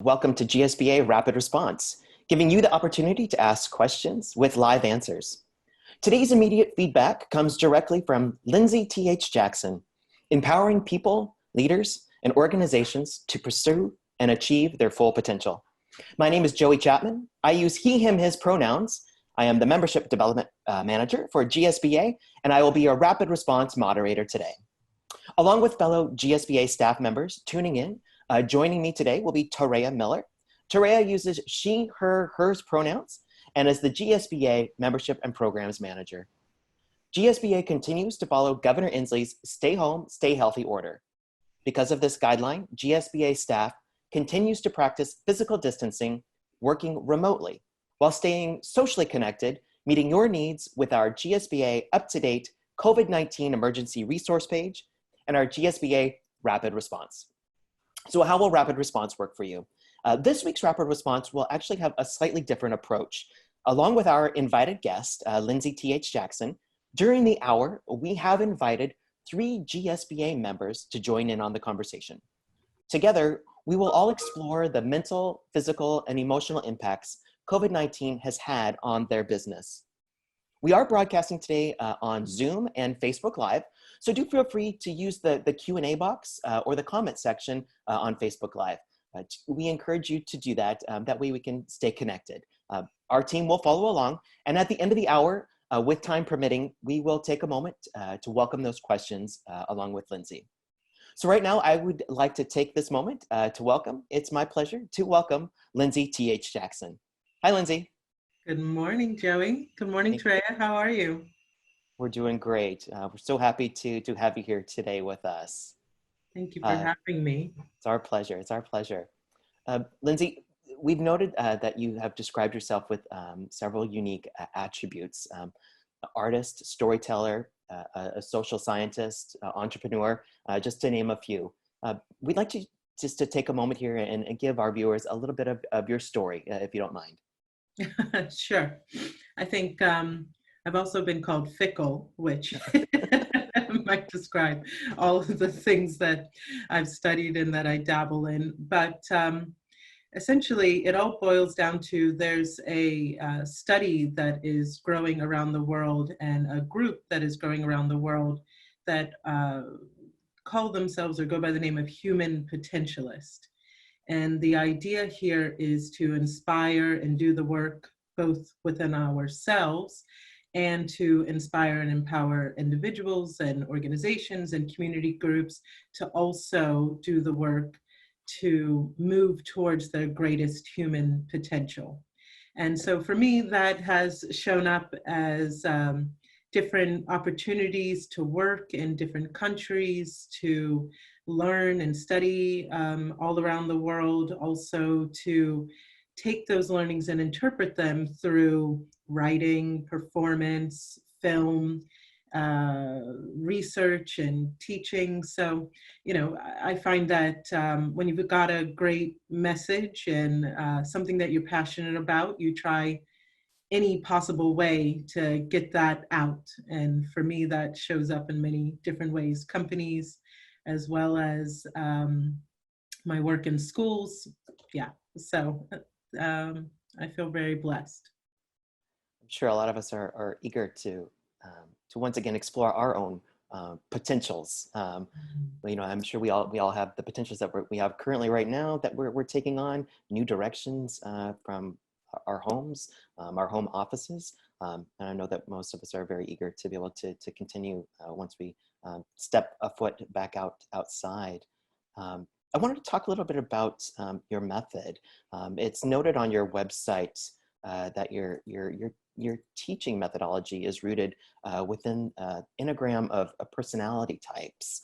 Welcome to GSBA Rapid Response, giving you the opportunity to ask questions with live answers. Today's immediate feedback comes directly from Lindsey T.H. Jackson, empowering people, leaders, and organizations to pursue and achieve their full potential. My name is Joey Chapman. I use he, him, his pronouns. I am the Membership Development Manager for GSBA, and I will be your rapid response moderator today. Along with fellow GSBA staff members tuning in, joining me today will be Torea Miller. Torea uses she, her, hers pronouns and is the GSBA Membership and Programs Manager. GSBA continues to follow Governor Inslee's stay home, stay healthy order. Because of this guideline, GSBA staff continues to practice physical distancing, working remotely, while staying socially connected, meeting your needs with our GSBA up-to-date COVID-19 emergency resource page and our GSBA rapid response. So how will rapid response work for you? This week's rapid response will actually have a slightly different approach. Along with our invited guest, Lindsey T.H. Jackson, during the hour, we have invited 3 GSBA members to join in on the conversation. Together, we will all explore the mental, physical, and emotional impacts COVID-19 has had on their business. We are broadcasting today on Zoom and Facebook Live, so do feel free to use the Q&A box or the comment section on Facebook Live. We encourage you to do that. That way we can stay connected. Our team will follow along, and at the end of the hour, with time permitting, we will take a moment to welcome those questions along with Lindsey. So right now, I would like to take this moment to welcome, it's my pleasure to welcome Lindsey T.H. Jackson. Hi, Lindsey. Good morning, Joey. Good morning, Torea. How are you? We're doing great. We're so happy to have you here today with us. Thank you for having me. It's our pleasure. It's our pleasure. Lindsey, we've noted that you have described yourself with several unique attributes: artist, storyteller, a social scientist, entrepreneur, just to name a few. We'd like to just to take a moment here and give our viewers a little bit of your story, if you don't mind. Sure. I think I've also been called fickle, which might describe all of the things that I've studied and that I dabble in. But essentially, it all boils down to there's a study that is growing around the world and a group that is growing around the world that call themselves or go by the name of human potentialist. And the idea here is to inspire and do the work both within ourselves and to inspire and empower individuals and organizations and community groups to also do the work to move towards their greatest human potential. And so for me, that has shown up as different opportunities to work in different countries, to learn and study all around the world, also to take those learnings and interpret them through writing, performance, film, research, and teaching. So, you know, I find that when you've got a great message and something that you're passionate about, you try any possible way to get that out. And for me, that shows up in many different ways: companies, as well as my work in schools. Yeah, so I feel very blessed. I'm sure a lot of us are eager to once again explore our own potentials. You know, I'm sure we all have the potentials that we have currently right now that we're taking on new directions from our homes, our home offices. And I know that most of us are very eager to be able to continue once we step a foot back outside. I wanted to talk a little bit about your method. It's noted on your website that your teaching methodology is rooted within Enneagram of personality types.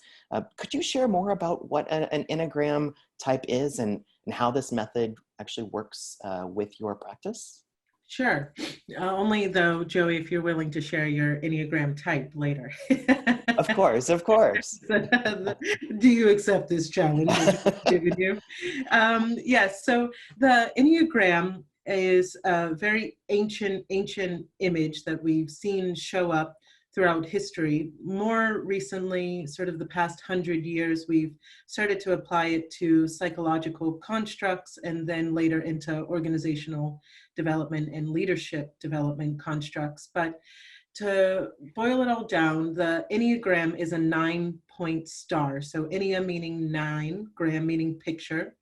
Could you share more about what an Enneagram type is and how this method actually works with your practice? Sure. Only though, Joey, if you're willing to share your Enneagram type later. Of course, of course. Do you accept this challenge I've given you? Yes, so the Enneagram is a very ancient image that we've seen show up throughout history. More recently, sort of the past 100 years, we've started to apply it to psychological constructs and then later into organizational development and leadership development constructs. But to boil it all down, the Enneagram is a 9-point star. So Ennea meaning 9, gram meaning picture.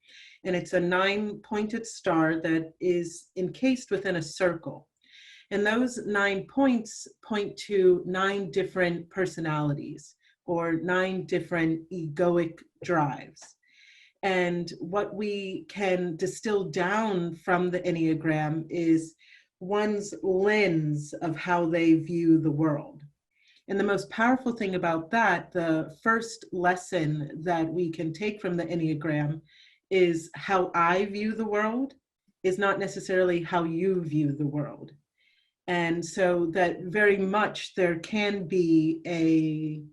And it's a 9-pointed star that is encased within a circle. And those 9 points point to 9 different personalities or 9 different egoic drives. And what we can distill down from the Enneagram is one's lens of how they view the world. And the most powerful thing about that, the first lesson that we can take from the Enneagram is how I view the world is not necessarily how you view the world. And so that very much there can be an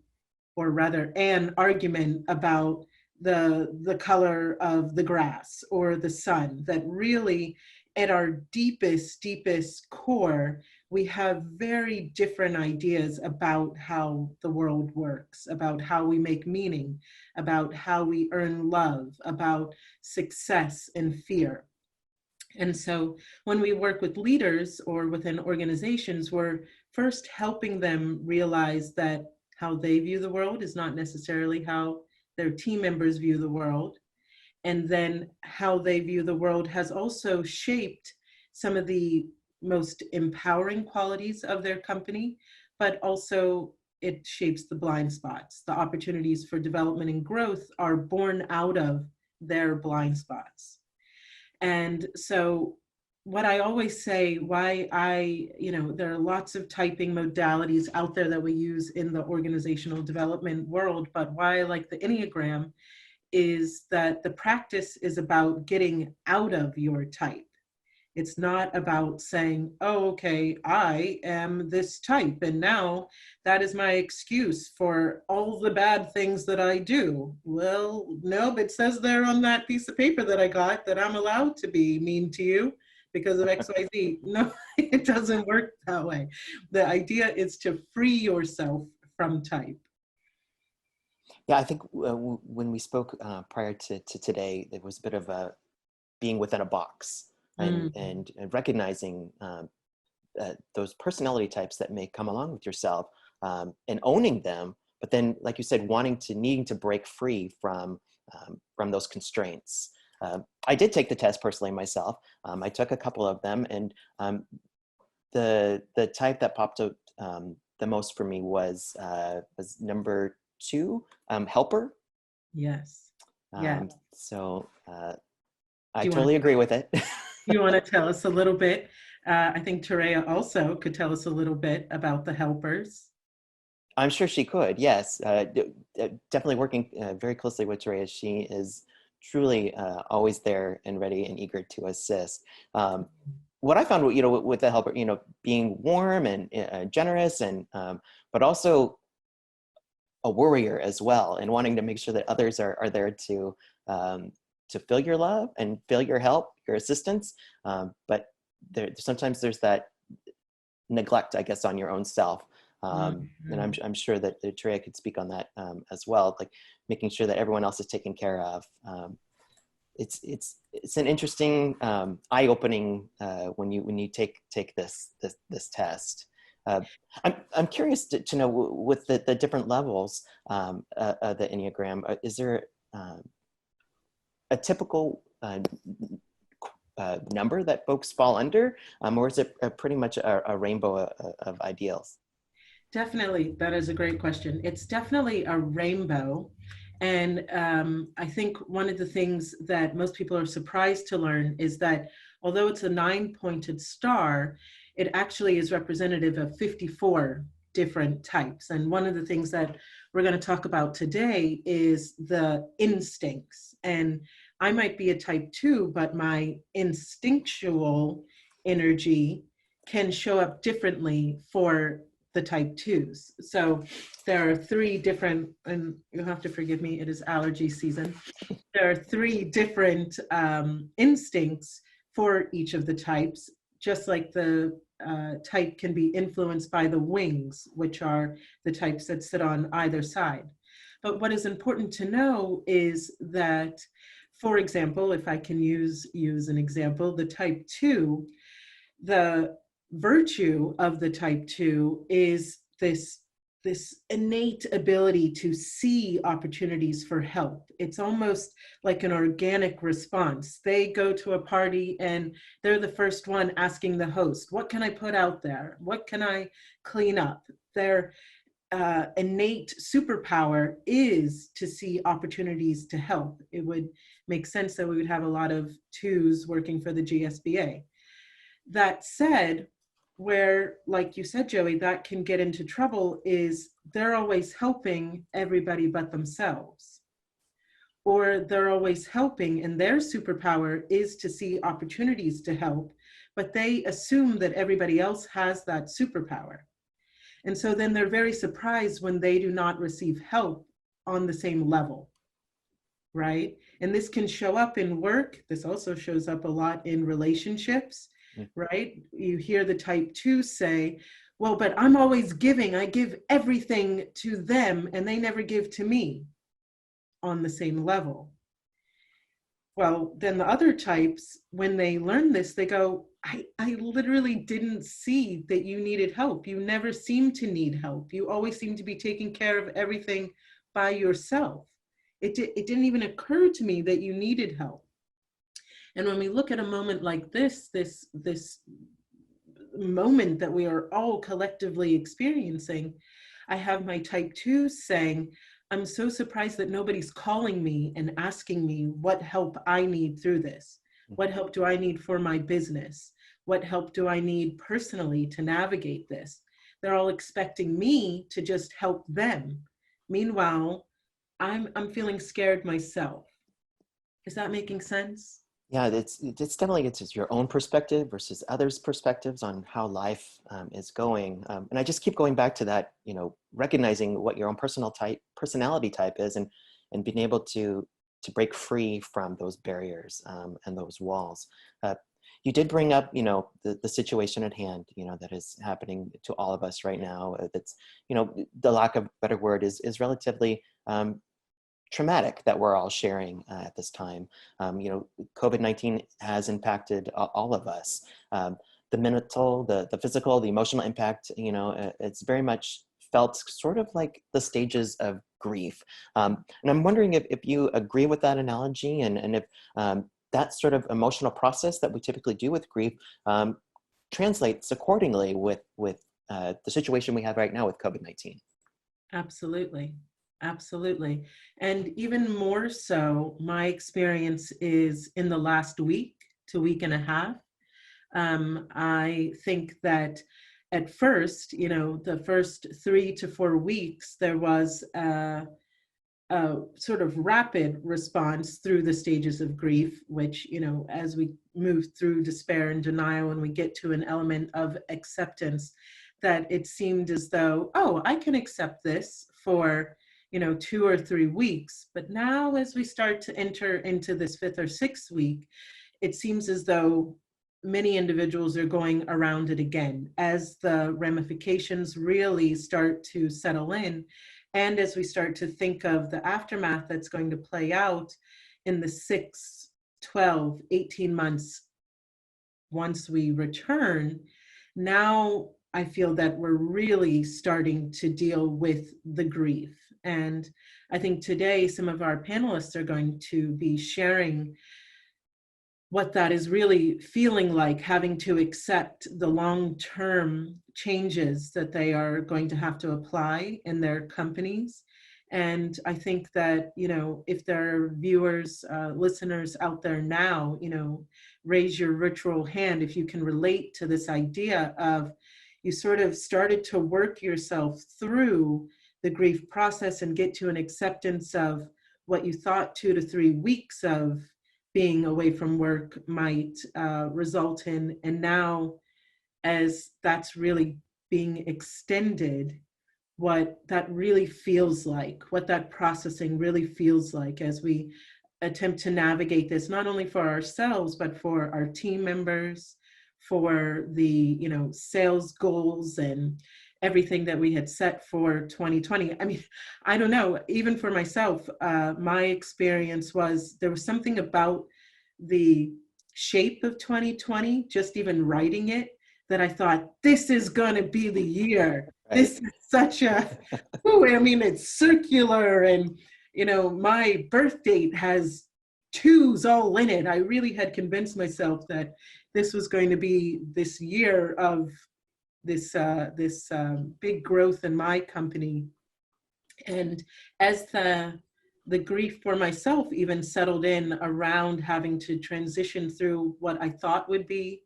argument about the color of the grass or the sun, that really at our deepest core, we have very different ideas about how the world works, about how we make meaning, about how we earn love, about success and fear. And so when we work with leaders or within organizations, we're first helping them realize that how they view the world is not necessarily how their team members view the world. And then how they view the world has also shaped some of the most empowering qualities of their company, but also it shapes the blind spots. The opportunities for development and growth are born out of their blind spots. And so what I always say, there are lots of typing modalities out there that we use in the organizational development world, but why I like the Enneagram is that the practice is about getting out of your type. It's not about saying, oh, okay, I am this type, and now that is my excuse for all the bad things that I do. Well, no, but it says there on that piece of paper that I got that I'm allowed to be mean to you because of XYZ. No, it doesn't work that way. The idea is to free yourself from type. Yeah, I think when we spoke prior to today, there was a bit of a being within a box and recognizing those personality types that may come along with yourself and owning them, but then, like you said, needing to break free from those constraints. I did take the test personally myself. I took a couple of them, and the type that popped out the most for me was number 2, helper. Yes. Yeah. So I totally agree with it. You want to tell us a little bit? I think Terea also could tell us a little bit about the helpers. I'm sure she could. Yes, definitely working very closely with Terea. She is truly always there and ready and eager to assist. What I found, with the helper, being warm and generous, and but also a worrier as well, and wanting to make sure that others are there to feel your love and feel your help, your assistance. But sometimes there's that neglect, I guess, on your own self. And I'm sure that Terea could speak on that as well, like making sure that everyone else is taken care of. It's an interesting, eye-opening when you take this test. I'm curious to know, with the different levels of the Enneagram, is there a typical number that folks fall under, or is it pretty much a rainbow of ideals? Definitely, that is a great question. It's definitely a rainbow. And I think one of the things that most people are surprised to learn is that although it's a 9-pointed star, it actually is representative of 54 different types. And one of the things that we're going to talk about today is the instincts. And I might be a type 2, but my instinctual energy can show up differently for the type 2s. So there are 3 different, and you'll have to forgive me, it is allergy season. There are 3 different instincts for each of the types. just like the type can be influenced by the wings, which are the types that sit on either side. But what is important to know is that, for example, if I can use an example, the type 2, the virtue of the type 2 is this innate ability to see opportunities for help. It's almost like an organic response. They go to a party and they're the first one asking the host, what can I put out there? What can I clean up? Their innate superpower is to see opportunities to help. It would make sense that we would have a lot of 2s working for the GSBA. That said, where, like you said, Joey, that can get into trouble is they're always helping everybody but themselves. Or they're always helping and their superpower is to see opportunities to help, but they assume that everybody else has that superpower. And so then they're very surprised when they do not receive help on the same level, right? And this can show up in work. This also shows up a lot in relationships. Right? You hear the type 2 say, well, but I'm always giving. I give everything to them and they never give to me on the same level. Well, then the other types, when they learn this, they go, I literally didn't see that you needed help. You never seem to need help. You always seem to be taking care of everything by yourself. It didn't even occur to me that you needed help. And when we look at a moment like this moment that we are all collectively experiencing, I have my type 2 saying, I'm so surprised that nobody's calling me and asking me what help I need through this. What help do I need for my business? What help do I need personally to navigate this? They're all expecting me to just help them. Meanwhile, I'm feeling scared myself. Is that making sense? Yeah, it's definitely, it's just your own perspective versus others' perspectives on how life is going. And I just keep going back to that, you know, recognizing what your own personality type is, and being able to break free from those barriers and those walls. You did bring up, you know, the situation at hand, you know, that is happening to all of us right now. That's, you know, the lack of a better word is relatively traumatic that we're all sharing at this time. You know, COVID-19 has impacted all of us. The mental, the physical, the emotional impact, you know, it's very much felt sort of like the stages of grief. And I'm wondering if you agree with that analogy, and if that sort of emotional process that we typically do with grief translates accordingly with the situation we have right now with COVID-19. Absolutely. Absolutely. And even more so, my experience is in the last week to week and a half. I think that at first, you know, the first 3 to 4 weeks, there was a sort of rapid response through the stages of grief, which, you know, as we move through despair and denial and we get to an element of acceptance, that it seemed as though, oh, I can accept this for, you know, 2 or 3 weeks. But now as we start to enter into this 5th or 6th week, it seems as though many individuals are going around it again as the ramifications really start to settle in. And as we start to think of the aftermath that's going to play out in the 6, 12, 18 months once we return, now I feel that we're really starting to deal with the grief. And I think today some of our panelists are going to be sharing what that is really feeling like, having to accept the long-term changes that they are going to have to apply in their companies. And I think that, you know, if there are viewers, listeners out there now, you know, raise your virtual hand if you can relate to this idea of you sort of started to work yourself through the grief process and get to an acceptance of what you thought 2 to 3 weeks of being away from work might result in. And now, as that's really being extended, what that really feels like, what that processing really feels like as we attempt to navigate this, not only for ourselves, but for our team members, for the, sales goals and everything that we had set for 2020. I mean, I don't know, even for myself, my experience was there was something about the shape of 2020, just even writing it, that I thought, this is going to be the year. Right. This is such a, it's circular, and, my birth date has twos all in it. I really had convinced myself that this was going to be this year of this big growth in my company. And as the grief for myself even settled in around having to transition through what I thought would be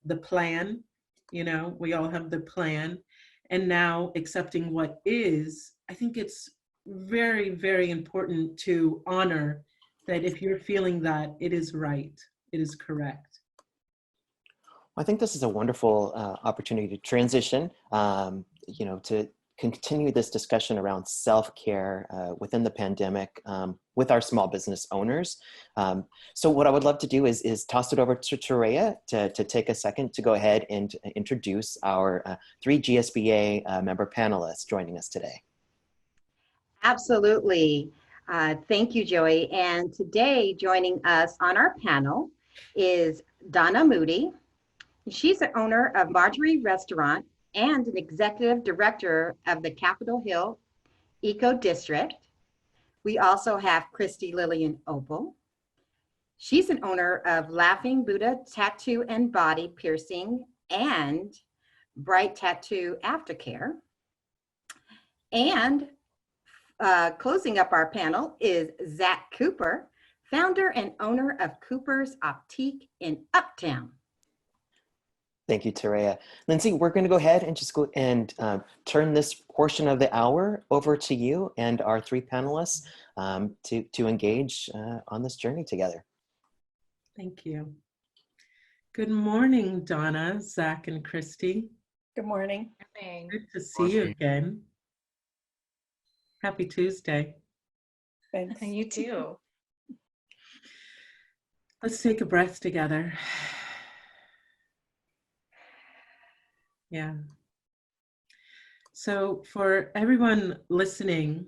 the plan, we all have the plan, and now accepting what is, I think it's very, very important to honor that if you're feeling that, it is right, it is correct. I think this is a wonderful opportunity to transition, to continue this discussion around self-care within the pandemic with our small business owners. So what I would love to do is toss it over to Terea to take a second to go ahead and introduce our 3 GSBA member panelists joining us today. Absolutely. Thank you, Joey. And today joining us on our panel is Donna Moodie. She's the owner of Marjorie Restaurant and an executive director of the Capitol Hill EcoDistrict. We also have Christy, Lillian, Opal. She's an owner of Laughing Buddha Tattoo and Body Piercing and Bright Tattoo Aftercare. And closing up our panel is Zach Cooper, founder and owner of Cooper's Optique in Uptown. Thank you, Terea. Lindsey, we're going to go ahead and just go and turn this portion of the hour over to you and our 3 panelists to engage on this journey together. Thank you. Good morning, Donna, Zach, and Christy. Good morning. Good to see you again. Happy Tuesday. Thanks. And you too. Let's take a breath together. Yeah. So for everyone listening,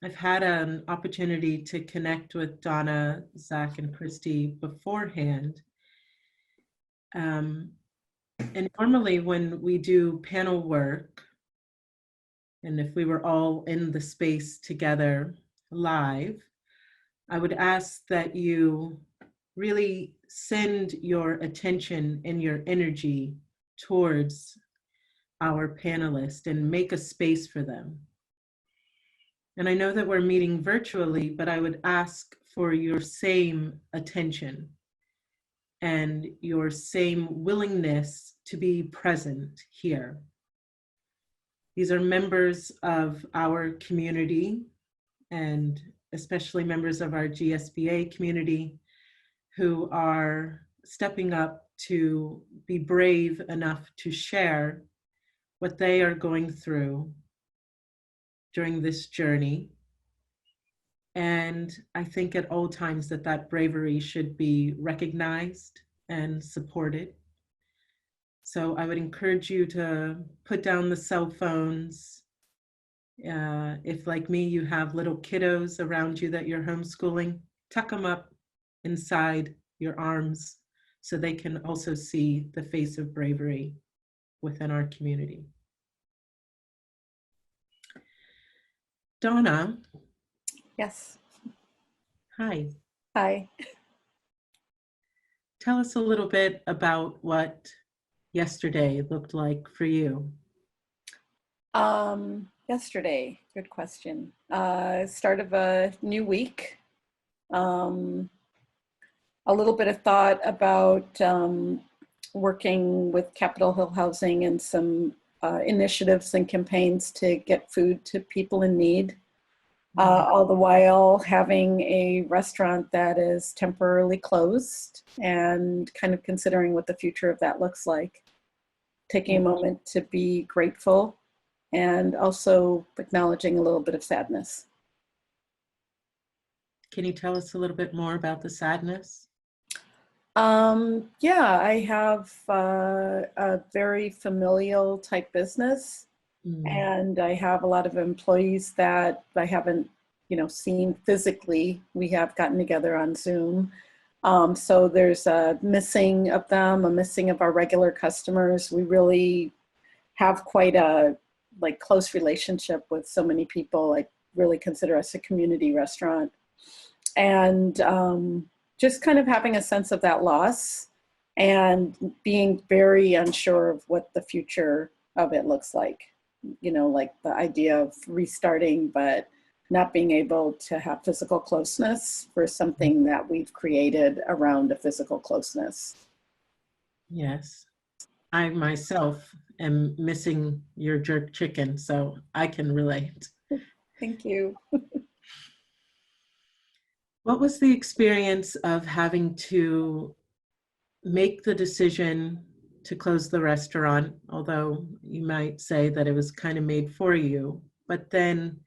I've had an opportunity to connect with Donna, Zach, and Christy beforehand. And normally when we do panel work, and if we were all in the space together live, I would ask that you really send your attention and your energy towards our panelists and make a space for them. And I know that we're meeting virtually, but I would ask for your same attention and your same willingness to be present here. These are members of our community, and especially members of our GSBA community, who are stepping up to be brave enough to share what they are going through during this journey. And I think at all times that bravery should be recognized and supported. So I would encourage you to put down the cell phones. If, like me, you have little kiddos around you that you're homeschooling, tuck them up inside your arms so they can also see the face of bravery within our community. Donna. Yes. Hi. Hi. Tell us a little bit about what yesterday looked like for you. Yesterday, good question. Start of a new week. A little bit of thought about working with Capitol Hill Housing and some initiatives and campaigns to get food to people in need. All the while having a restaurant that is temporarily closed and kind of considering what the future of that looks like. Taking a moment to be grateful and also acknowledging a little bit of sadness. Can you tell us a little bit more about the sadness? Yeah, I have a very familial type business, and I have a lot of employees that I haven't, seen physically. We have gotten together on Zoom. So there's a missing of them, a missing of our regular customers. We really have quite a close relationship with so many people. I really consider us a community restaurant. And just kind of having a sense of that loss and being very unsure of what the future of it looks like. Like the idea of restarting, but not being able to have physical closeness for something that we've created around a physical closeness. Yes. I myself am missing your jerk chicken, so I can relate. Thank you. What was the experience of having to make the decision to close the restaurant, although you might say that it was kind of made for you, but then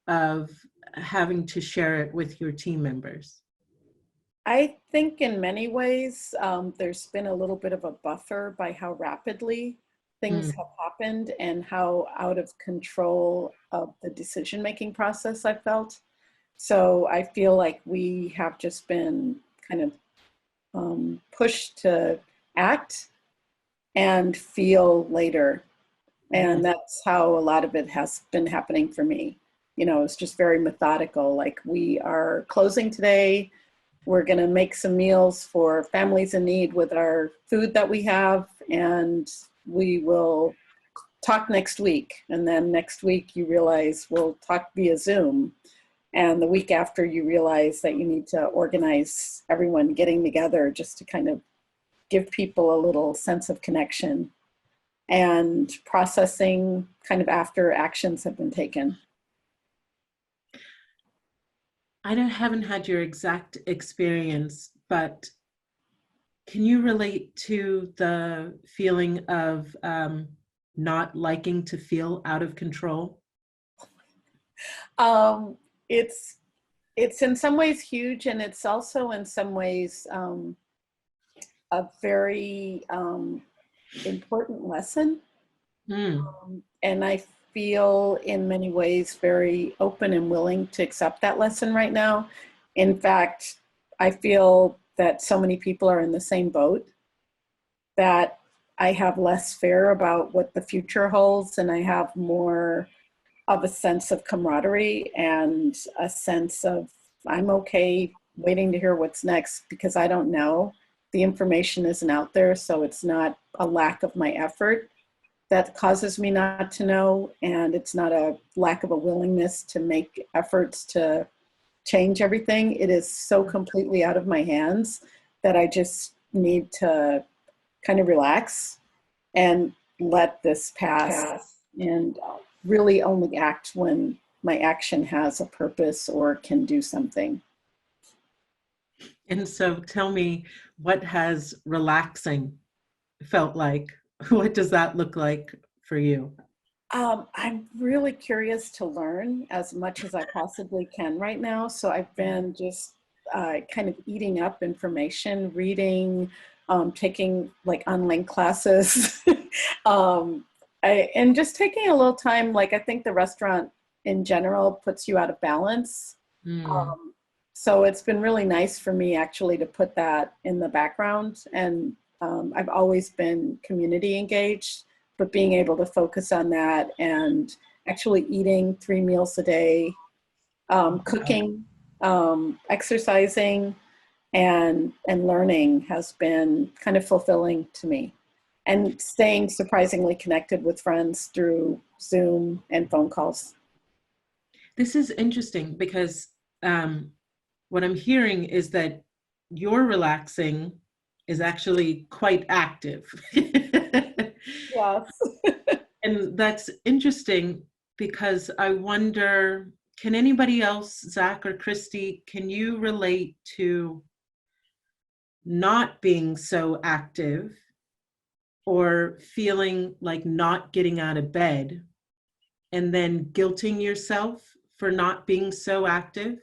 of having to share it with your team members? I think in many ways, there's been a little bit of a buffer by how rapidly things have happened and how out of control of the decision-making process I felt. So I feel like we have just been kind of pushed to act and feel later. And that's how a lot of it has been happening for me. It's just very methodical. Like, we are closing today. We're going to make some meals for families in need with our food that we have, and we will talk next week. And then next week you realize we'll talk via Zoom. And the week after you realize that you need to organize everyone getting together just to kind of give people a little sense of connection and processing kind of after actions have been taken. I haven't had your exact experience, but can you relate to the feeling of not liking to feel out of control? It's in some ways huge, and it's also in some ways a very important lesson. And I feel in many ways very open and willing to accept that lesson right now. In fact, I feel that so many people are in the same boat, that I have less fear about what the future holds, and I have more of a sense of camaraderie and a sense of I'm okay waiting to hear what's next, because I don't know. The information isn't out there, so it's not a lack of my effort that causes me not to know, and it's not a lack of a willingness to make efforts to change everything. It is so completely out of my hands that I just need to kind of relax and let this pass and really only act when my action has a purpose or can do something. And so tell me, what has relaxing felt like? What does that look like for you? I'm really curious to learn as much as I possibly can right now. So I've been just kind of eating up information, reading, taking like online classes, and just taking a little time. Like, I think the restaurant in general puts you out of balance. So it's been really nice for me actually to put that in the background. And I've always been community engaged, but being able to focus on that and actually eating 3 meals a day, cooking, exercising, and learning has been kind of fulfilling to me. And staying surprisingly connected with friends through Zoom and phone calls. This is interesting because what I'm hearing is that your relaxing is actually quite active. Yes. And that's interesting because I wonder, can anybody else, Zach or Christy, can you relate to not being so active or feeling like not getting out of bed and then guilting yourself for not being so active?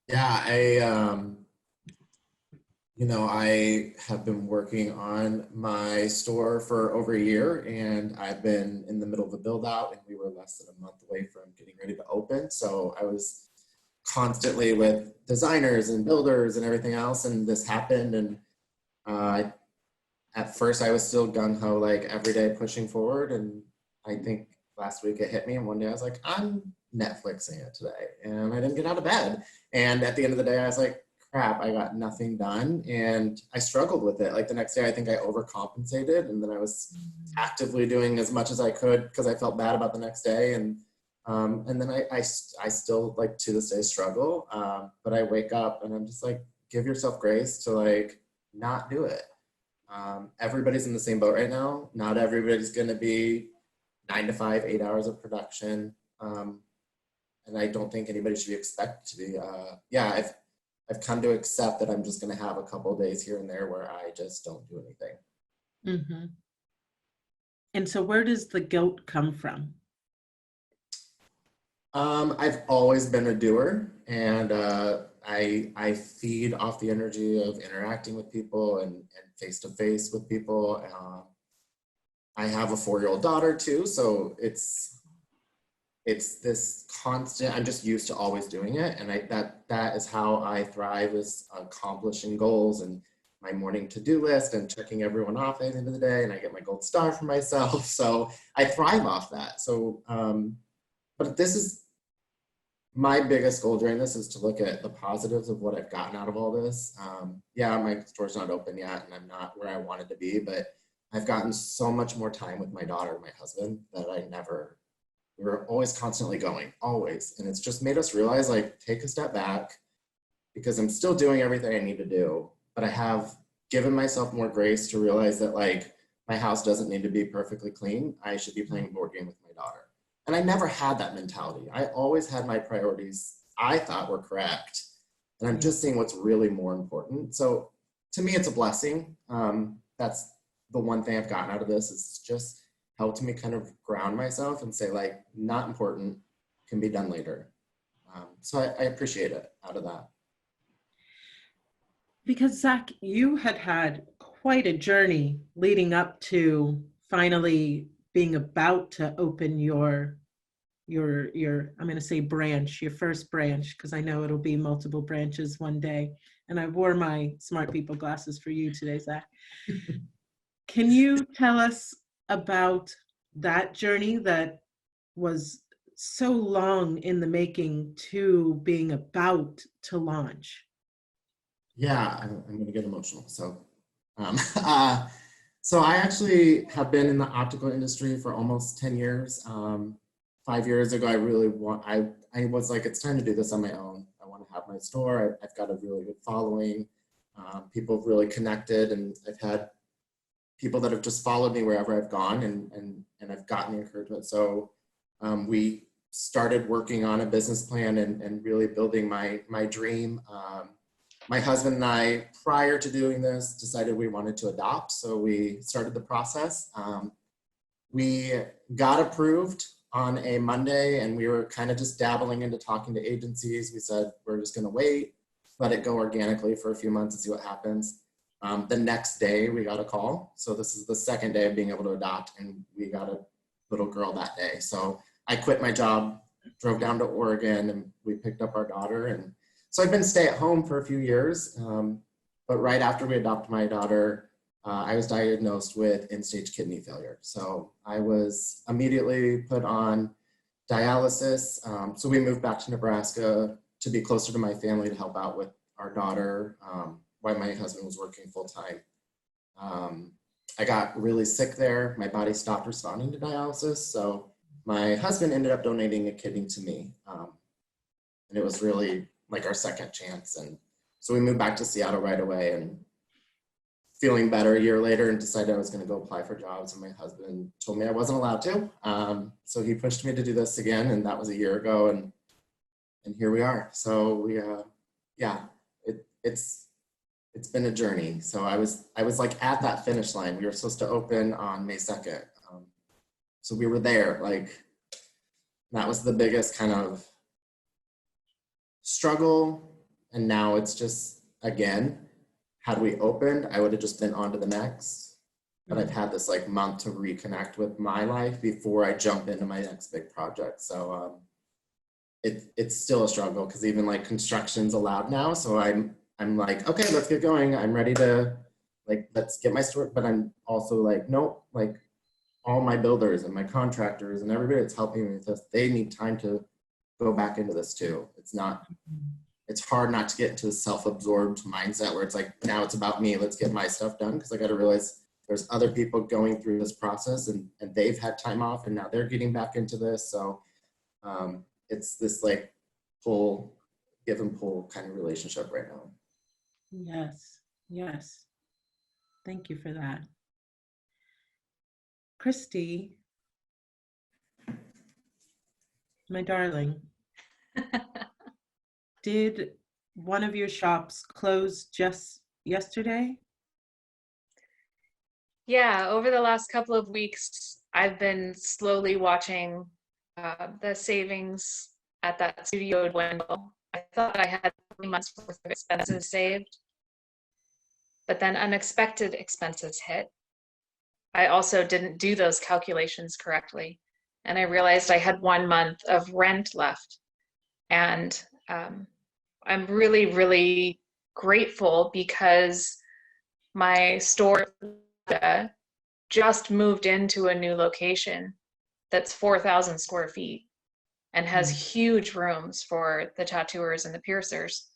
Yeah, I have been working on my store for over a year, and I've been in the middle of a build out, and we were less than a month away from getting ready to open. So I was constantly with designers and builders and everything else, and this happened. And at first I was still gung-ho, like every day pushing forward. And I think last week it hit me, and one day I was like, I'm Netflixing it today, and I didn't get out of bed. And at the end of the day, I was like, crap, I got nothing done. And I struggled with it. Like the next day, I think I overcompensated, and then I was actively doing as much as I could because I felt bad about the next day. And then I still, like, to this day struggle, but I wake up and I'm just like, give yourself grace to like not do it. Everybody's in the same boat right now. Not everybody's going to be 9 to 5, 8 hours of production. And I don't think anybody should be expected to be. I've come to accept that I'm just going to have a couple of days here and there where I just don't do anything. Mm-hmm. And so where does the guilt come from? I've always been a doer, and I feed off the energy of interacting with people and face-to-face with people. I have a 4-year-old daughter too, so it's this constant, I'm just used to always doing it. And that is how I thrive, is accomplishing goals and my morning to-do list and checking everyone off at the end of the day. And I get my gold star for myself. So I thrive off that. So, but this is my biggest goal during this, is to look at the positives of what I've gotten out of all this. My store's not open yet and I'm not where I wanted to be, but I've gotten so much more time with my daughter and my husband that we were always constantly going, always. And it's just made us realize, like, take a step back, because I'm still doing everything I need to do, but I have given myself more grace to realize that, like, my house doesn't need to be perfectly clean. I should be playing a board game with my daughter. And I never had that mentality. I always had my priorities I thought were correct. And I'm just seeing what's really more important. So to me, it's a blessing. That's the one thing I've gotten out of this, is just helped me kind of ground myself and say, like, not important, can be done later. So I appreciate it out of that. Because Zach, you had quite a journey leading up to finally being about to open your I'm going to say branch, your first branch, because I know it'll be multiple branches one day. And I wore my smart people glasses for you today, Zach. Can you tell us about that journey that was so long in the making to being about to launch? Yeah, I'm going to get emotional. So, so I actually have been in the optical industry for almost 10 years. 5 years ago, I was like, it's time to do this on my own. I want to have my store. I've got a really good following. People have really connected, and I've had people that have just followed me wherever I've gone, and I've gotten the encouragement. So we started working on a business plan and really building my dream. My husband and I, prior to doing this, decided we wanted to adopt. So we started the process. We got approved on a Monday, and we were kind of just dabbling into talking to agencies. We said, we're just going to wait, let it go organically for a few months and see what happens. The next day we got a call. So this is the second day of being able to adopt, and we got a little girl that day. So I quit my job, drove down to Oregon, and we picked up our daughter. And so I've been stay at home for a few years. But right after we adopted my daughter, I was diagnosed with end-stage kidney failure. So I was immediately put on dialysis. So we moved back to Nebraska to be closer to my family to help out with our daughter, while my husband was working full-time. I got really sick there. My body stopped responding to dialysis. So my husband ended up donating a kidney to me. And it was really like our second chance. And so we moved back to Seattle right away, and feeling better a year later, and decided I was going to go apply for jobs. And my husband told me I wasn't allowed to. So he pushed me to do this again. And that was a year ago. And here we are. So we, it's been a journey. So I was like at that finish line. We were supposed to open on May 2nd. So we were there, like, that was the biggest kind of struggle. And now it's just, again, had we opened, I would have just been on to the next. But I've had this like month to reconnect with my life before I jump into my next big project. So it's still a struggle because even like construction's allowed now. So I'm like, okay, let's get going. I'm ready to like, let's get my store. But I'm also like, nope, like all my builders and my contractors and everybody that's helping me with this, they need time to go back into this too. It's hard not to get into the self-absorbed mindset where it's like, now it's about me, let's get my stuff done. Cause I got to realize there's other people going through this process and they've had time off and now they're getting back into this. So it's this like pull, give and pull kind of relationship right now. Yes, yes. Thank you for that. Christy, my darling, did one of your shops close just yesterday? Yeah, over the last couple of weeks, I've been slowly watching the savings at that studio dwindle. I thought I had 3 months worth of expenses saved, but then unexpected expenses hit. I also didn't do those calculations correctly, and I realized I had 1 month of rent left. And I'm really, really grateful because my store just moved into a new location that's 4,000 square feet and has huge rooms for the tattooers and the piercers.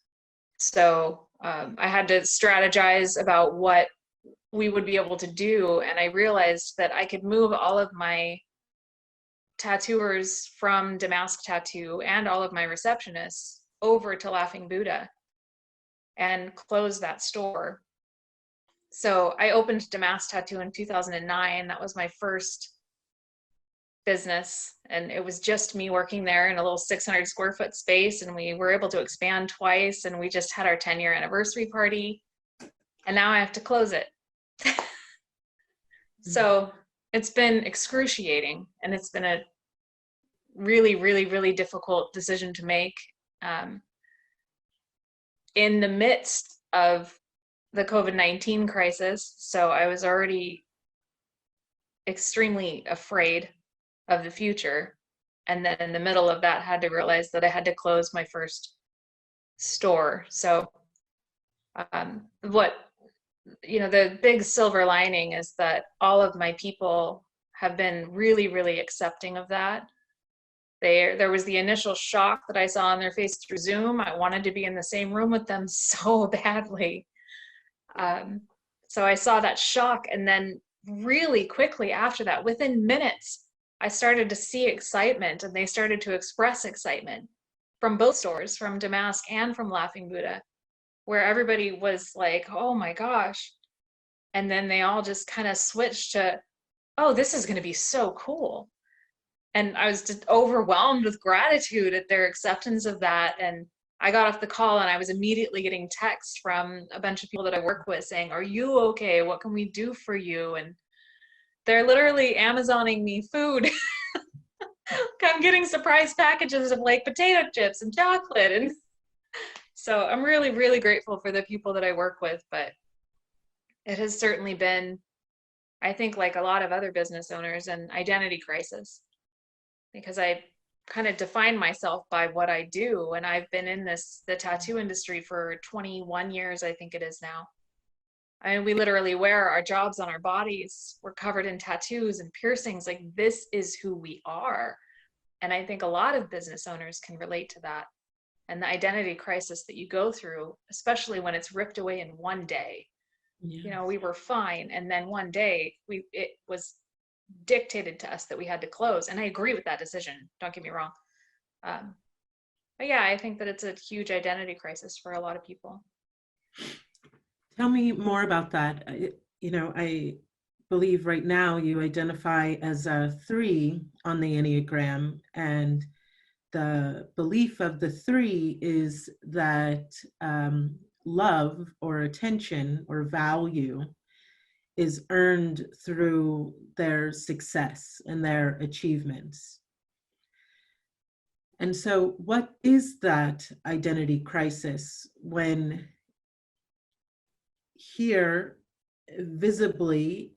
So I had to strategize about what we would be able to do. And I realized that I could move all of my tattooers from Damask Tattoo and all of my receptionists over to Laughing Buddha and close that store. So I opened Damask Tattoo in 2009. That was my first business. And it was just me working there in a little 600 square foot space. And we were able to expand twice. And we just had our 10-year anniversary party. And now I have to close it. So it's been excruciating. And it's been a really, really, really difficult decision to make in the midst of the COVID-19 crisis. So I was already extremely afraid of the future. And then in the middle of that, had to realize that I had to close my first store. So the big silver lining is that all of my people have been really, really accepting of that. There was the initial shock that I saw on their face through Zoom. I wanted to be in the same room with them so badly. So I saw that shock, and then really quickly after that, within minutes, I started to see excitement, and they started to express excitement from both stores, from Damask and from Laughing Buddha, where everybody was like, oh my gosh. And then they all just kind of switched to, oh, this is going to be so cool. And I was just overwhelmed with gratitude at their acceptance of that. And I got off the call and I was immediately getting texts from a bunch of people that I work with saying, are you okay? What can we do for you? And they're literally Amazoning me food. I'm getting surprise packages of like potato chips and chocolate. And so I'm really, really grateful for the people that I work with, but it has certainly been, I think, like a lot of other business owners, an identity crisis, because I kind of define myself by what I do. And I've been in the tattoo industry for 21 years, I think it is now. I mean, we literally wear our jobs on our bodies. We're covered in tattoos and piercings. Like, this is who we are. And I think a lot of business owners can relate to that. And the identity crisis that you go through, especially when it's ripped away in one day. Yes. You know, we were fine. And then one day it was dictated to us that we had to close. And I agree with that decision. Don't get me wrong. But yeah, I think that it's a huge identity crisis for a lot of people. Tell me more about that. I believe right now you identify as a 3 on the Enneagram, and the belief of the 3 is that love or attention or value is earned through their success and their achievements. And so what is that identity crisis when here, visibly,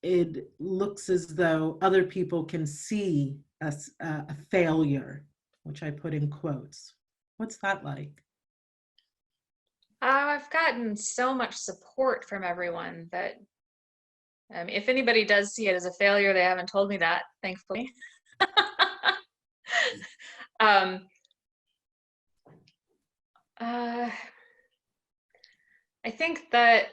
it looks as though other people can see a failure, which I put in quotes. What's that like? I've gotten so much support from everyone that if anybody does see it as a failure, they haven't told me that, thankfully. I think that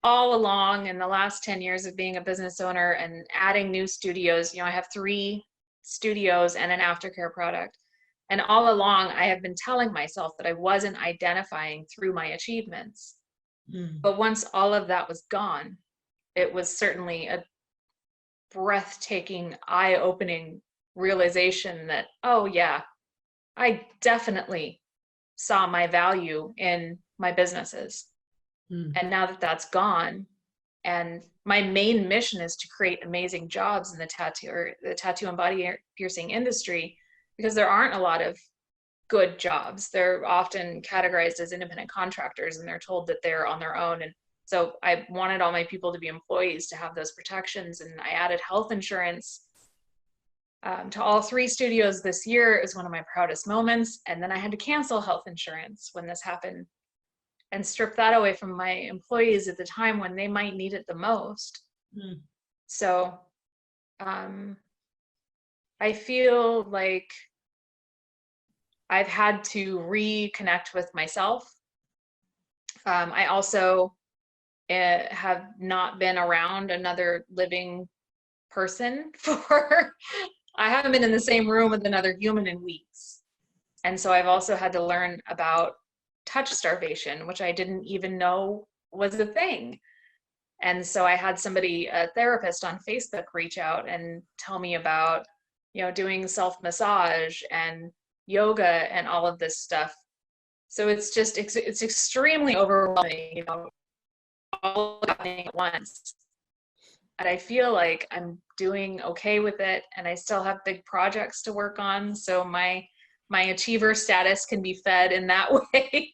all along in the last 10 years of being a business owner and adding new studios, I have 3 studios and an aftercare product. And all along, I have been telling myself that I wasn't identifying through my achievements. But once all of that was gone, it was certainly a breathtaking, eye-opening realization that, oh yeah, I definitely saw my value in my businesses. And now that that's gone, and my main mission is to create amazing jobs in the tattoo and body piercing industry, because there aren't a lot of good jobs. They're often categorized as independent contractors, and they're told that they're on their own. And so I wanted all my people to be employees, to have those protections. And I added health insurance to all 3 studios this year. It was one of my proudest moments. And then I had to cancel health insurance when this happened, and strip that away from my employees at the time when they might need it the most. So I feel like I've had to reconnect with myself. I also have not been around another living person I haven't been in the same room with another human in weeks. And so I've also had to learn about touch starvation, which I didn't even know was a thing. And so I had somebody, a therapist on Facebook, reach out and tell me about, doing self-massage and yoga and all of this stuff. So it's just, it's extremely overwhelming, all happening at once. And I feel like I'm doing okay with it, and I still have big projects to work on. So my achiever status can be fed in that way.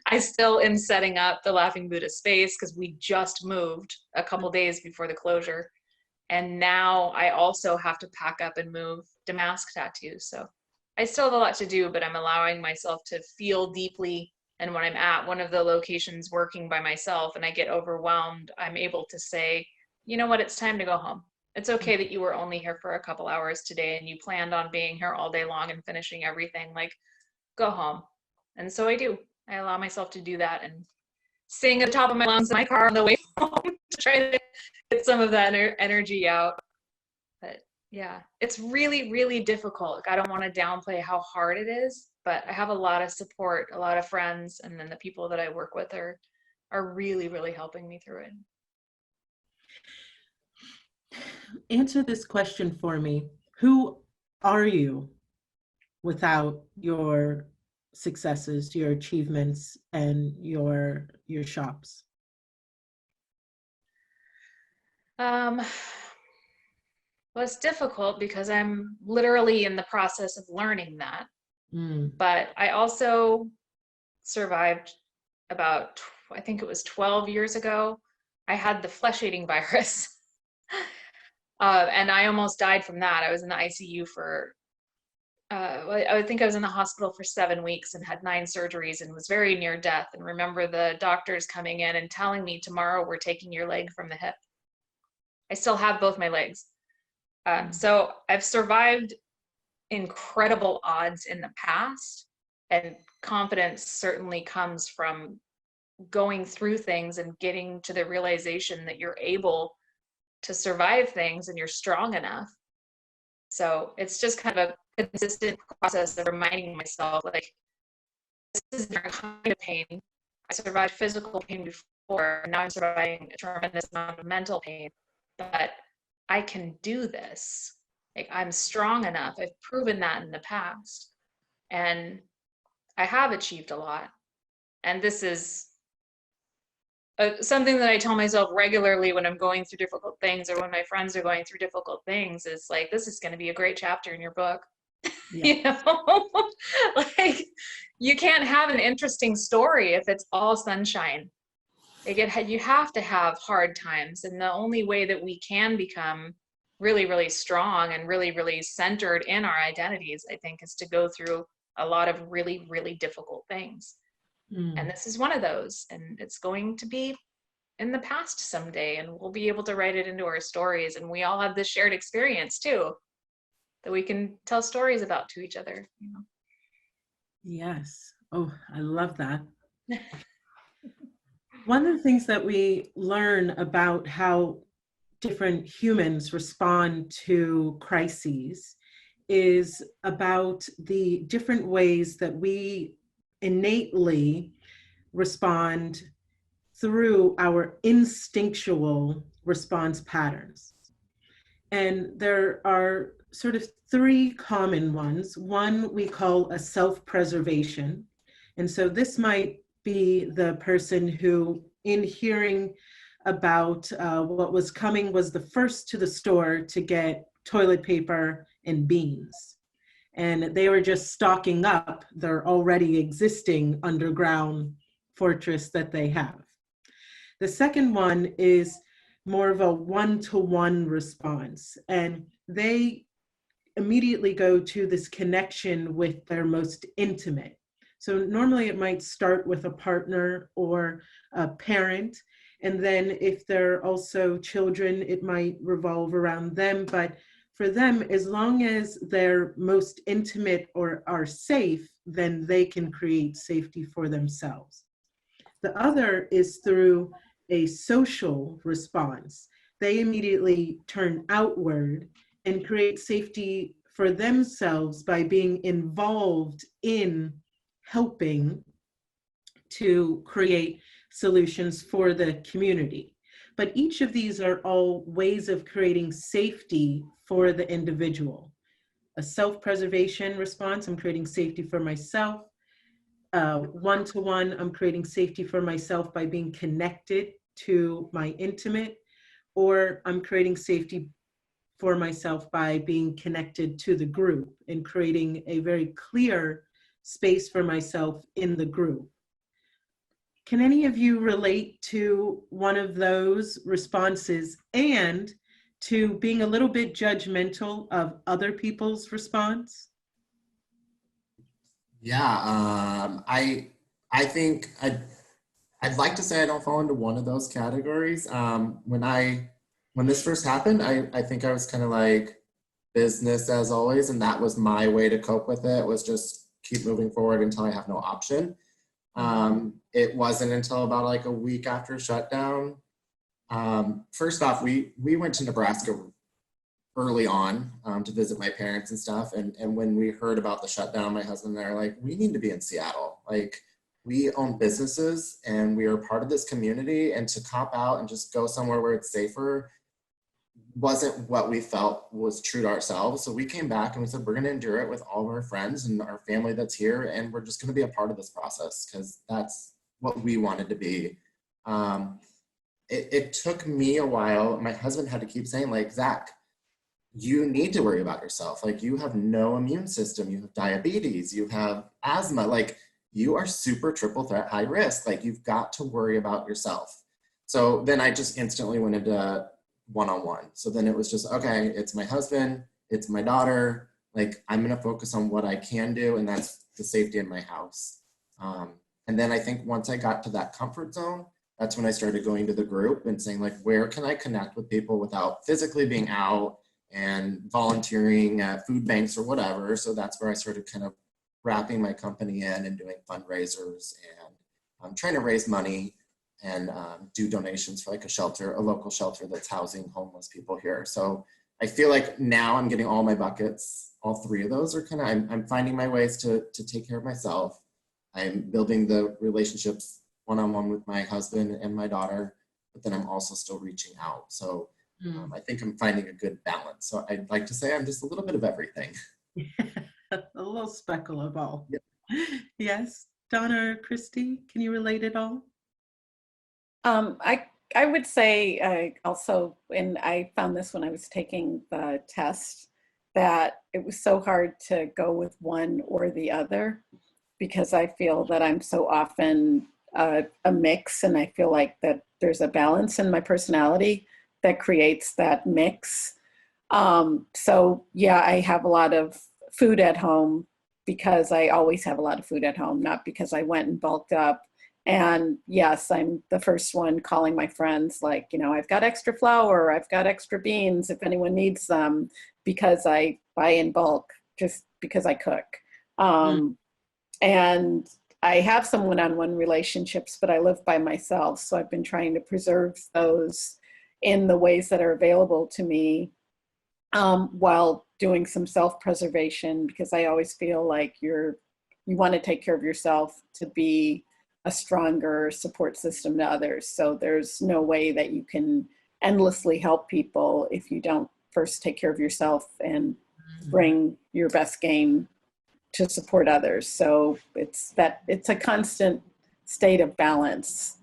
I still am setting up the Laughing Buddha space, because we just moved a couple days before the closure. And now I also have to pack up and move Damask tattoos. So I still have a lot to do, but I'm allowing myself to feel deeply. And when I'm at one of the locations working by myself and I get overwhelmed, I'm able to say, you know what, it's time to go home. It's okay that you were only here for a couple hours today and you planned on being here all day long and finishing everything. Like, go home. And so I do. I allow myself to do that and sing at the top of my lungs in my car on the way home to try to get some of that energy out. But yeah, it's really, really difficult. Like, I don't want to downplay how hard it is, but I have a lot of support, a lot of friends, and then the people that I work with are really, really helping me through it. Answer this question for me. Who are you without your successes, your achievements, and your shops? Well, it's difficult because I'm literally in the process of learning that. But I also survived about, I think it was 12 years ago. I had the flesh-eating virus. And I almost died from that. I was in the ICU for, I think I was in the hospital for 7 weeks and had 9 surgeries and was very near death. And remember the doctors coming in and telling me, tomorrow we're taking your leg from the hip. I still have both my legs. So I've survived incredible odds in the past, and confidence certainly comes from going through things and getting to the realization that you're able to survive things and you're strong enough. So it's just kind of a consistent process of reminding myself, like, this is a different kind of pain. I survived physical pain before, and now I'm surviving a tremendous amount of mental pain, but I can do this. Like, I'm strong enough. I've proven that in the past, and I have achieved a lot. And this is something that I tell myself regularly when I'm going through difficult things, or when my friends are going through difficult things, is like, this is going to be a great chapter in your book. Yeah. You know, like you can't have an interesting story if it's all sunshine. You have to have hard times. And the only way that we can become really, really strong and really, really centered in our identities, I think, is to go through a lot of really, really difficult things. And this is one of those. And it's going to be in the past someday, and we'll be able to write it into our stories. And we all have this shared experience too, that we can tell stories about to each other, you know. Yes. Oh, I love that. One of the things that we learn about how different humans respond to crises is about the different ways that we innately respond through our instinctual response patterns. And there are sort of three common ones. One we call a self-preservation. And so this might be the person who, in hearing about what was coming, was the first to the store to get toilet paper and beans. And they were just stocking up their already existing underground fortress that they have. The second one is more of a one-to-one response, and they immediately go to this connection with their most intimate. So normally it might start with a partner or a parent, and then if they're also children, it might revolve around them. But for them, as long as they're most intimate or are safe, then they can create safety for themselves. The other is through a social response. They immediately turn outward and create safety for themselves by being involved in helping to create solutions for the community. But each of these are all ways of creating safety for the individual. A self-preservation response, I'm creating safety for myself. One-to-one, I'm creating safety for myself by being connected to my intimate, or I'm creating safety for myself by being connected to the group and creating a very clear space for myself in the group. Can any of you relate to one of those responses and to being a little bit judgmental of other people's response? Yeah, I think I'd like to say I don't fall into one of those categories. When this first happened, I think I was kind of like business as always, and that was my way to cope with it, was just keep moving forward until I have no option. It wasn't until about like a week after shutdown. First off, we went to Nebraska early on to visit my parents and stuff. And when we heard about the shutdown, my husband and I are like, we need to be in Seattle. Like, we own businesses and we are part of this community, and to cop out and just go somewhere where it's safer wasn't what we felt was true to ourselves. So we came back and we said, we're going to endure it with all of our friends and our family that's here. And we're just going to be a part of this process because that's what we wanted to be. It took me a while. My husband had to keep saying, like, Zach, you need to worry about yourself. Like, you have no immune system. You have diabetes. You have asthma. Like, you are super triple threat high risk. Like, you've got to worry about yourself. So then I just instantly went into one-on-one. So then it was just, okay, it's my husband, it's my daughter. Like, I'm going to focus on what I can do, and that's the safety in my house. And then I think once I got to that comfort zone, that's when I started going to the group and saying, like, where can I connect with people without physically being out and volunteering at food banks or whatever. So that's where I started kind of wrapping my company in and doing fundraisers and trying to raise money and do donations for like a local shelter that's housing homeless people here. So I feel like now I'm getting all my buckets. All three of those are kind of, I'm finding my ways to take care of myself. I'm building the relationships one-on-one with my husband and my daughter, but then I'm also still reaching out. So I think I'm finding a good balance. So I'd like to say I'm just a little bit of everything. A little speckle of all. Yep. Yes, Donna or Christy, can you relate at all? I would say also, and I found this when I was taking the test, that it was so hard to go with one or the other, because I feel that I'm so often a mix, and I feel like that there's a balance in my personality that creates that mix. So yeah, I have a lot of food at home because I always have a lot of food at home, not because I went and bulked up. And yes, I'm the first one calling my friends, like, you know, I've got extra flour, I've got extra beans if anyone needs them, because I buy in bulk just because I cook. And I have some one-on-one relationships, but I live by myself. So I've been trying to preserve those in the ways that are available to me, while doing some self-preservation, because I always feel like you want to take care of yourself to be a stronger support system to others. So there's no way that you can endlessly help people if you don't first take care of yourself and bring your best game to support others. So it's a constant state of balance.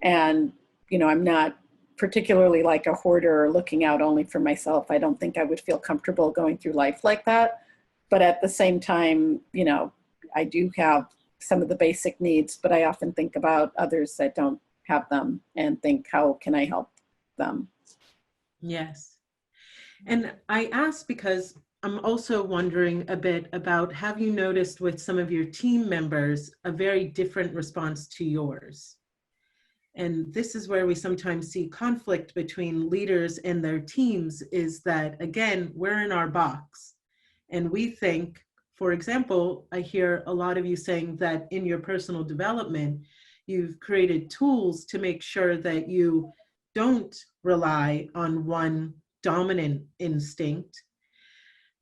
And, you know, I'm not particularly like a hoarder or looking out only for myself. I don't think I would feel comfortable going through life like that. But at the same time, you know, I do have some of the basic needs, but I often think about others that don't have them and think, how can I help them? Yes. And I ask because I'm also wondering a bit about, have you noticed with some of your team members a very different response to yours? And this is where we sometimes see conflict between leaders and their teams, is that, again, we're in our box. And we think, for example, I hear a lot of you saying that in your personal development, you've created tools to make sure that you don't rely on one dominant instinct.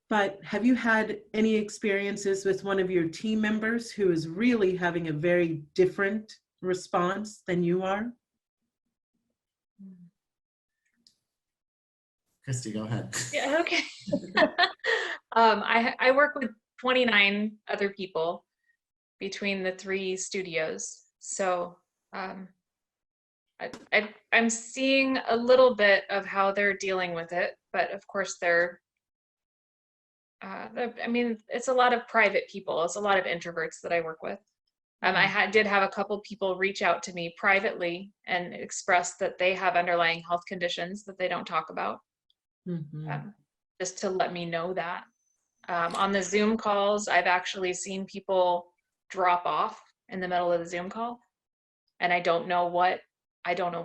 But have you had any experiences with one of your team members who is really having a very different response than you are? Christy, go ahead. Yeah, okay. I work with 29 other people between the 3 studios. So I'm seeing a little bit of how they're dealing with it, but of course I mean, it's a lot of private people. It's a lot of introverts that I work with. I did have a couple people reach out to me privately and express that they have underlying health conditions that they don't talk about, just to let me know that. On the Zoom calls, I've actually seen people drop off in the middle of the Zoom call, and I don't know what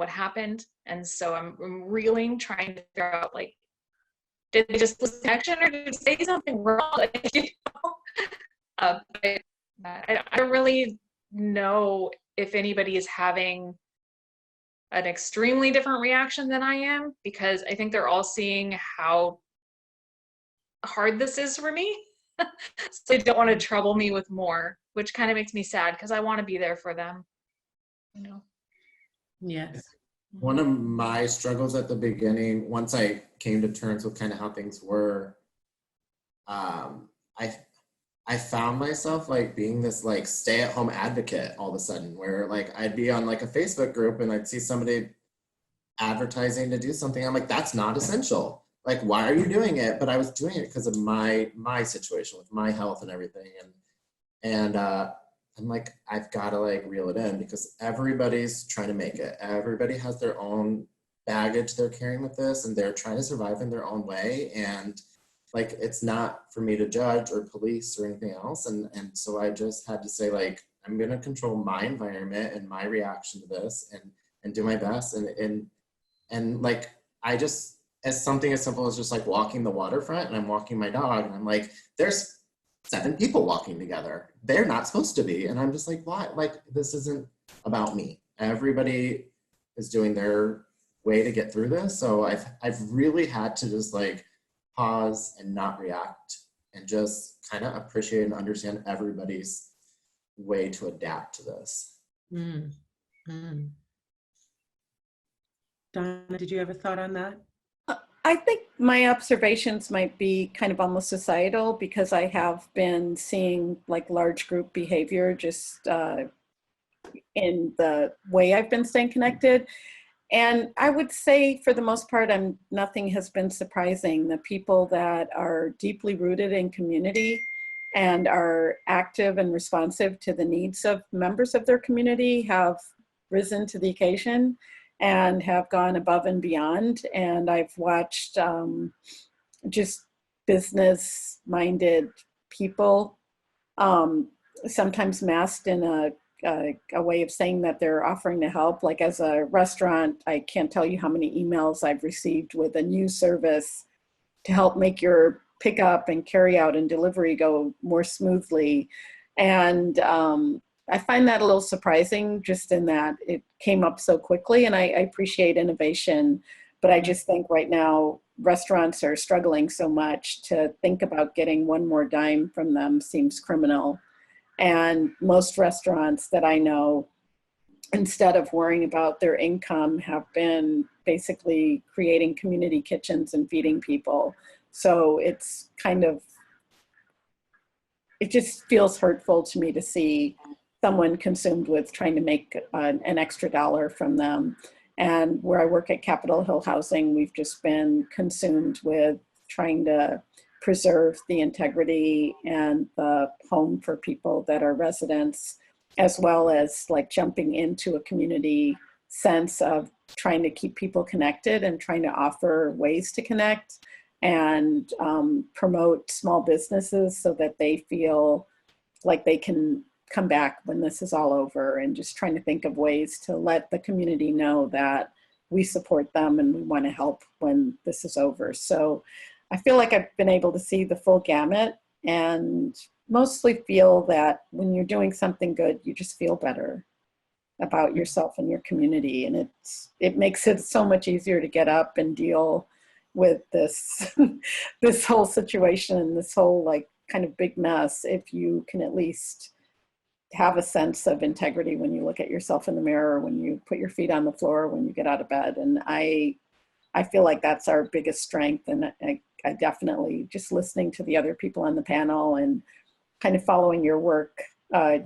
happened. And so I'm reeling, trying to figure out, like, did they just lose connection, or did they say something wrong? You know? I don't really know if anybody is having an extremely different reaction than I am, because I think they're all seeing how hard this is for me. So they don't want to trouble me with more, which kind of makes me sad, because I want to be there for them, you know. Yes. One of my struggles at the beginning, once I came to terms with kind of how things were, I found myself like being this like stay-at-home advocate all of a sudden, where like I'd be on like a Facebook group and I'd see somebody advertising to do something. I'm like, that's not essential. Like, why are you doing it? But I was doing it because of my situation with my health and everything. And I'm like, I've got to like reel it in, because everybody's trying to make it. Everybody has their own baggage they're carrying with this, and they're trying to survive in their own way. And like, it's not for me to judge or police or anything else. And so I just had to say, like, I'm going to control my environment and my reaction to this, and do my best. And like, I just, as something as simple as just like walking the waterfront, and I'm walking my dog, and I'm like, there's 7 people walking together. They're not supposed to be. And I'm just like, why? Like, this isn't about me. Everybody is doing their way to get through this. So I've really had to just like pause and not react, and just kind of appreciate and understand everybody's way to adapt to this. Donna, did you have a thought on that? I think my observations might be kind of almost societal, because I have been seeing like large group behavior just in the way I've been staying connected. And I would say for the most part, nothing has been surprising. The people that are deeply rooted in community and are active and responsive to the needs of members of their community have risen to the occasion and have gone above and beyond. And I've watched just business-minded people, sometimes masked in a way of saying that they're offering to help. Like as a restaurant, I can't tell you how many emails I've received with a new service to help make your pickup and carry out and delivery go more smoothly. And I find that a little surprising, just in that it came up so quickly, and I appreciate innovation, but I just think right now restaurants are struggling so much. To think about getting one more dime from them seems criminal. And most restaurants that I know, instead of worrying about their income, have been basically creating community kitchens and feeding people. So it's kind of, it just feels hurtful to me to see someone consumed with trying to make an extra dollar from them. And where I work at Capitol Hill Housing, we've just been consumed with trying to preserve the integrity and the home for people that are residents, as well as like jumping into a community sense of trying to keep people connected and trying to offer ways to connect and promote small businesses so that they feel like they can come back when this is all over, and just trying to think of ways to let the community know that we support them and we want to help when this is over. So I feel like I've been able to see the full gamut, and mostly feel that when you're doing something good, you just feel better about yourself and your community. And it makes it so much easier to get up and deal with this, this whole situation, this whole like kind of big mess, if you can at least have a sense of integrity when you look at yourself in the mirror, when you put your feet on the floor, when you get out of bed. And I feel like that's our biggest strength. And I definitely, just listening to the other people on the panel and kind of following your work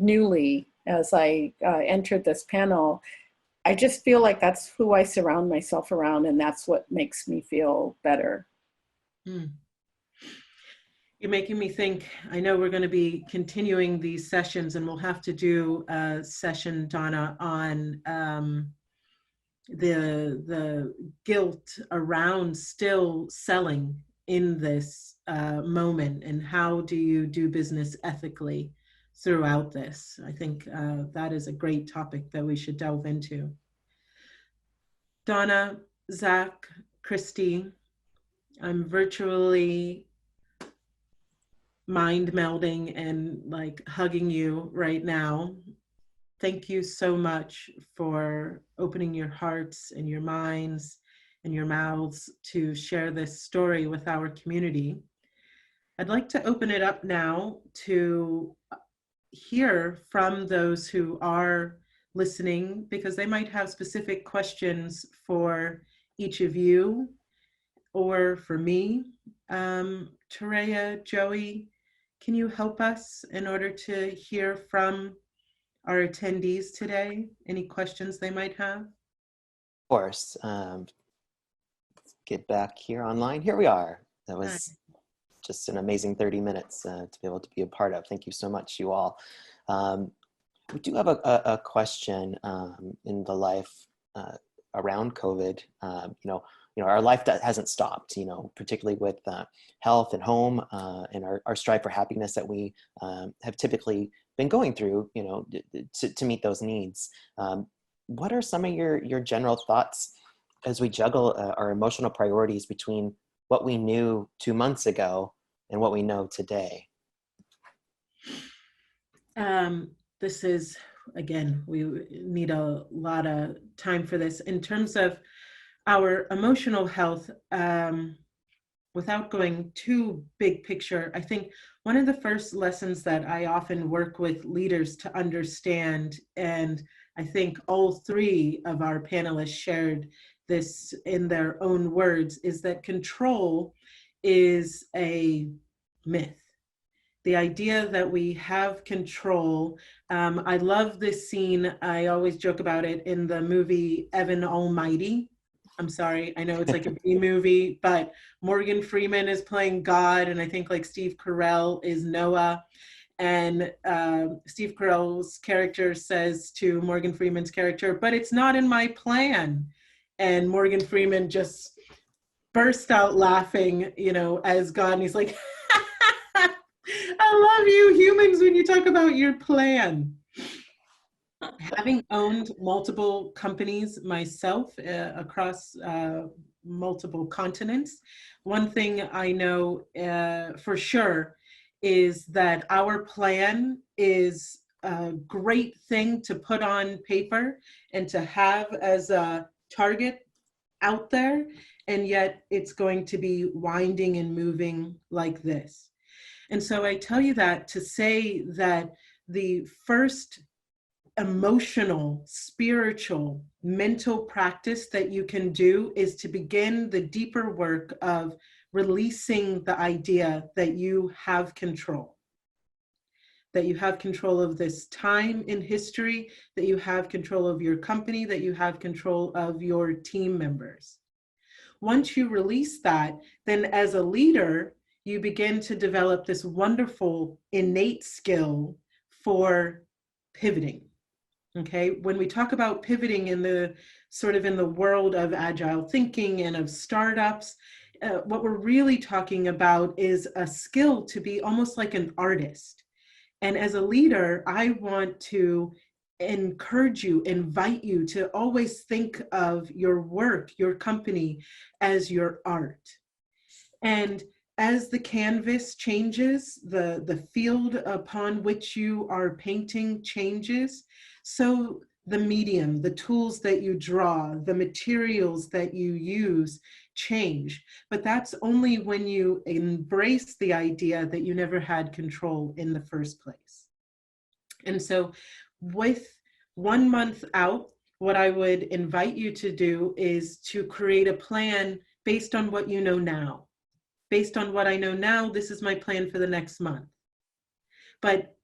newly as I entered this panel, I just feel like that's who I surround myself around, and that's what makes me feel better. Mm. You're making me think. I know we're going to be continuing these sessions, and we'll have to do a session, Donna, on the guilt around still selling in this moment, and how do you do business ethically throughout this. I think that is a great topic that we should delve into. Donna, Zach, Christy, I'm virtually mind melding and like hugging you right now. Thank you so much for opening your hearts and your minds and your mouths to share this story with our community. I'd like to open it up now to hear from those who are listening, because they might have specific questions for each of you or for me. Tareya, Joey, can you help us in order to hear from our attendees today? Any questions they might have? Of course. Let's get back here online. Here we are. That was just an amazing 30 minutes to be able to be a part of. Thank you so much, you all. We do have a question in the life around COVID. Our life hasn't stopped, particularly with health and home and our strive for happiness that we have typically been going through, to meet those needs. What are some of your general thoughts as we juggle our emotional priorities between what we knew 2 months ago and what we know today? This is, again, we need a lot of time for this. In terms of our emotional health, without going too big picture, I think one of the first lessons that I often work with leaders to understand, and I think all three of our panelists shared this in their own words, is that control is a myth. the idea that we have control. I love this scene. I always joke about it in the movie Evan Almighty. I'm sorry, I know it's like a B movie, but Morgan Freeman is playing God, and I think like Steve Carell is Noah. And Steve Carell's character says to Morgan Freeman's character, "But it's not in my plan." And Morgan Freeman just burst out laughing, you know, as God, and he's like, "I love you humans when you talk about your plan." Having owned multiple companies myself across multiple continents, one thing I know for sure is that our plan is a great thing to put on paper and to have as a target out there, and yet it's going to be winding and moving like this. And so I tell you that to say that the first emotional, spiritual, mental practice that you can do is to begin the deeper work of releasing the idea that you have control. That you have control of this time in history, that you have control of your company, that you have control of your team members. Once you release that, then as a leader, you begin to develop this wonderful innate skill for pivoting. Okay, when we talk about pivoting in the sort of in the world of agile thinking and of startups, what we're really talking about is a skill to be almost like an artist. And as a leader, I want to encourage you, invite you to always think of your work, your company as your art. And as the canvas changes, the field upon which you are painting changes, so the medium, the tools that you draw, the materials that you use change. But that's only when you embrace the idea that you never had control in the first place. And so with 1 month out, what I would invite you to do is to create a plan based on what you know now. Based on what I know now, this is my plan for the next month. But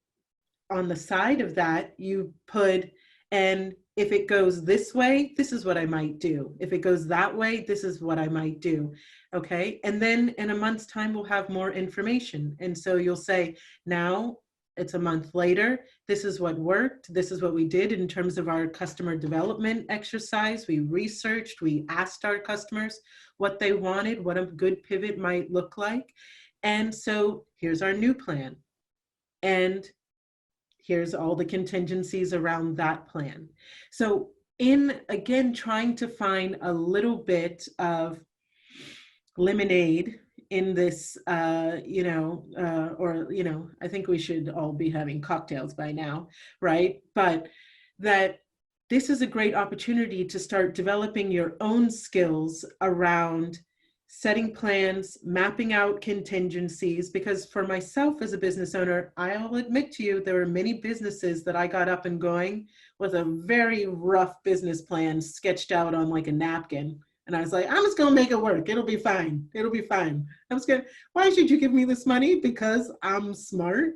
on the side of that, you put, and if it goes this way, this is what I might do. If it goes that way, this is what I might do. Okay. And then in a month's time, we'll have more information. And so you'll say, now it's a month later, this is what worked. This is what we did in terms of our customer development exercise. We researched, we asked our customers what they wanted, what a good pivot might look like. And so here's our new plan. And here's all the contingencies around that plan. So in, again, trying to find a little bit of lemonade in this, I think we should all be having cocktails by now, right? But that this is a great opportunity to start developing your own skills around setting plans, mapping out contingencies, because for myself as a business owner, I'll admit to you, there were many businesses that I got up and going with a very rough business plan sketched out on like a napkin. And I was like, I'm just gonna make it work. It'll be fine. It'll be fine. I'm just gonna, why should you give me this money? Because I'm smart,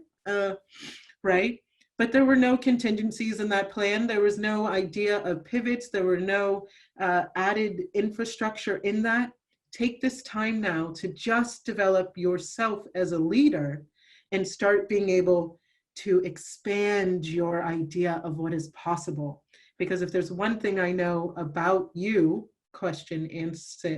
right? But there were no contingencies in that plan. There was no idea of pivots. There were no added infrastructure in that. Take this time now to just develop yourself as a leader and start being able to expand your idea of what is possible. Because if there's one thing I know about you, question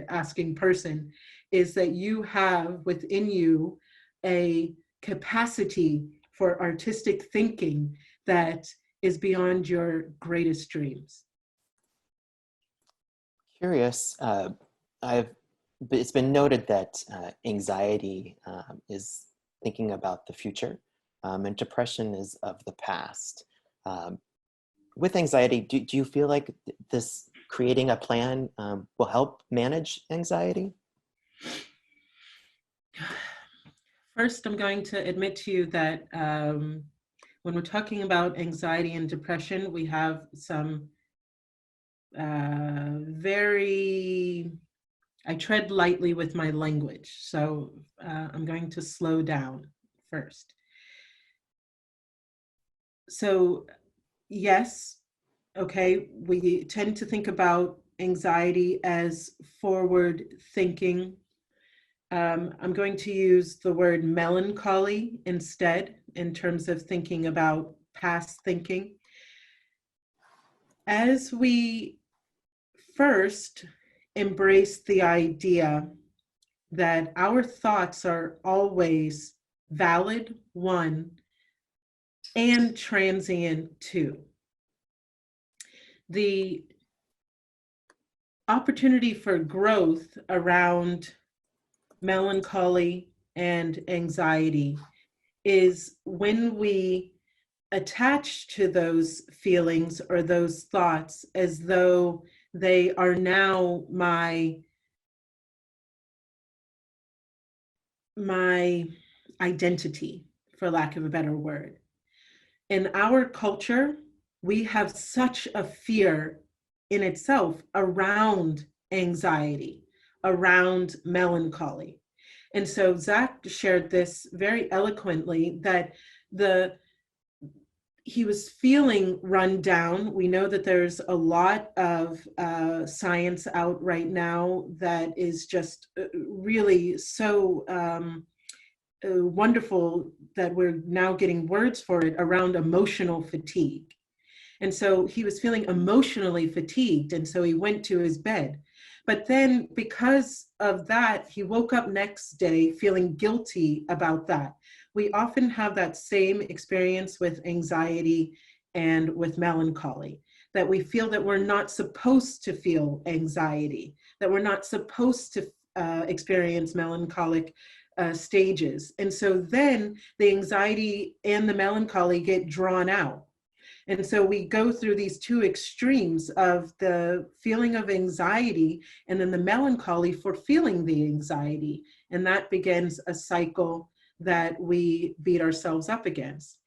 asking person, is that you have within you a capacity for artistic thinking that is beyond your greatest dreams. Curious, it's been noted that anxiety is thinking about the future, and depression is of the past. With anxiety, do you feel like this creating a plan will help manage anxiety? First, I'm going to admit to you that when we're talking about anxiety and depression, we have some I tread lightly with my language. So I'm going to slow down first. So yes, okay, we tend to think about anxiety as forward thinking. I'm going to use the word melancholy instead in terms of thinking about past thinking. As we first embrace the idea that our thoughts are always valid, one, and transient, two. The opportunity for growth around melancholy and anxiety is when we attach to those feelings or those thoughts as though they are now my identity, for lack of a better word. In our culture, we have such a fear in itself around anxiety, around melancholy. And so Zach shared this very eloquently, that he was feeling run down. We know that there's a lot of science out right now that is just really so wonderful that we're now getting words for it around emotional fatigue. And so he was feeling emotionally fatigued, and so he went to his bed. But then because of that, he woke up next day feeling guilty about that. We often have that same experience with anxiety and with melancholy, that we feel that we're not supposed to feel anxiety, that we're not supposed to experience melancholic stages. And so then the anxiety and the melancholy get drawn out. And so we go through these two extremes of the feeling of anxiety and then the melancholy for feeling the anxiety. And that begins a cycle that we beat ourselves up against.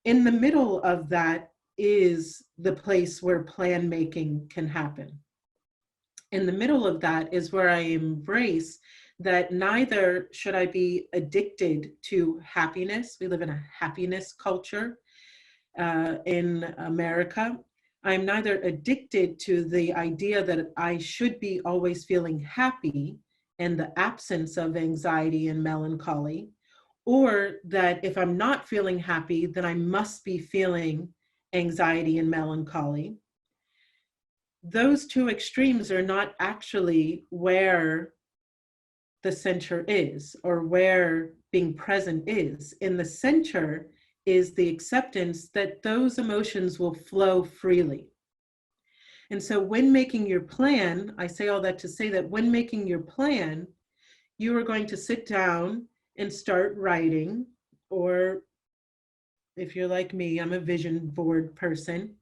In the middle of that is the place where plan making can happen. In the middle of that is where I embrace that neither should I be addicted to happiness. We live in a happiness culture in America. I'm neither addicted to the idea that I should be always feeling happy and the absence of anxiety and melancholy, or that if I'm not feeling happy, then I must be feeling anxiety and melancholy. Those two extremes are not actually where the center is or where being present is. In the center is the acceptance that those emotions will flow freely. And so when making your plan, I say all that to say that when making your plan, you are going to sit down and start writing, or if you're like me, I'm a vision board person.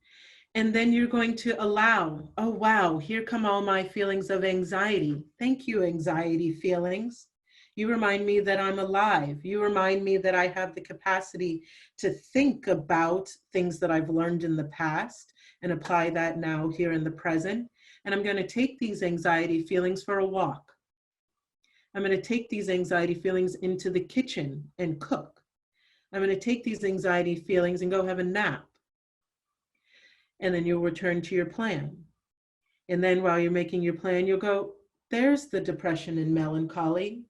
And then you're going to allow, oh, wow, here come all my feelings of anxiety. Thank you, anxiety feelings. You remind me that I'm alive. You remind me that I have the capacity to think about things that I've learned in the past and apply that now here in the present. And I'm going to take these anxiety feelings for a walk. I'm going to take these anxiety feelings into the kitchen and cook. I'm going to take these anxiety feelings and go have a nap. And then you'll return to your plan. And then while you're making your plan, you'll go, there's the depression and melancholy.